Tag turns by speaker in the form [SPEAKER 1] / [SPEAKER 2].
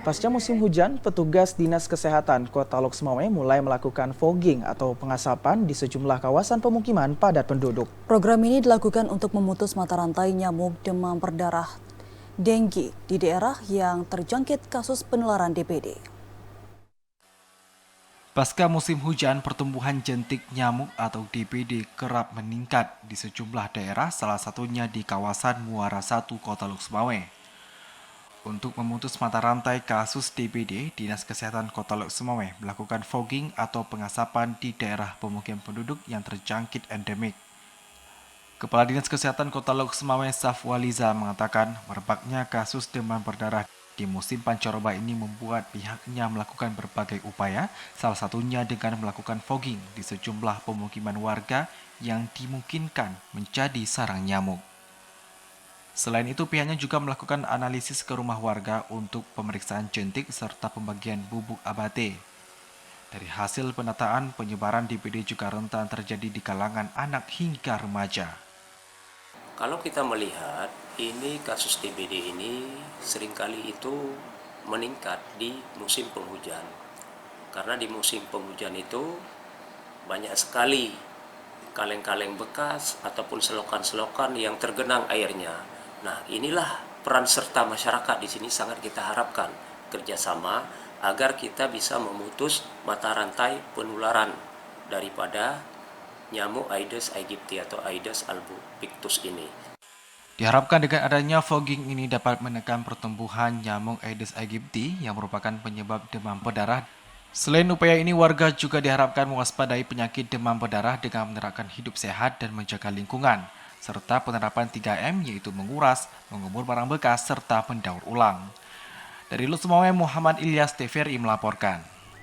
[SPEAKER 1] Pasca musim hujan, petugas Dinas Kesehatan Kota Lok Sumawe mulai melakukan fogging atau pengasapan di sejumlah kawasan pemukiman padat penduduk.
[SPEAKER 2] Program ini dilakukan untuk memutus mata rantai nyamuk demam berdarah dengue di daerah yang terjangkit kasus penularan DBD.
[SPEAKER 3] Pasca musim hujan, pertumbuhan jentik nyamuk atau DBD kerap meningkat di sejumlah daerah, salah satunya di kawasan Muara 1 Kota Lok Sumawe. Untuk memutus mata rantai kasus DBD, Dinas Kesehatan Kota Lok Sumawe melakukan fogging atau pengasapan di daerah pemukiman penduduk yang terjangkit endemik. Kepala Dinas Kesehatan Kota Lok Sumawe Safwaliza mengatakan merebaknya kasus demam berdarah di musim pancaroba ini membuat pihaknya melakukan berbagai upaya, salah satunya dengan melakukan fogging di sejumlah pemukiman warga yang dimungkinkan menjadi sarang nyamuk. Selain itu, pihaknya juga melakukan analisis ke rumah warga untuk pemeriksaan jentik serta pembagian bubuk abate. Dari hasil penataan, penyebaran DBD juga rentan terjadi di kalangan anak hingga remaja.
[SPEAKER 4] Kalau kita melihat ini kasus DBD ini seringkali itu meningkat di musim penghujan. Karena di musim penghujan itu banyak sekali kaleng-kaleng bekas ataupun selokan-selokan yang tergenang airnya. Nah, inilah peran serta masyarakat di sini sangat kita harapkan kerjasama agar kita bisa memutus mata rantai penularan daripada nyamuk Aedes aegypti atau Aedes albopictus ini.
[SPEAKER 3] Diharapkan dengan adanya fogging ini dapat menekan pertumbuhan nyamuk Aedes aegypti yang merupakan penyebab demam berdarah. Selain upaya ini, warga juga diharapkan mewaspadai penyakit demam berdarah dengan menerapkan hidup sehat dan menjaga lingkungan, serta penerapan 3M yaitu menguras, mengubur barang bekas, serta mendaur ulang. Dari Lok Sumawe, Muhammad Ilyas TVRI melaporkan.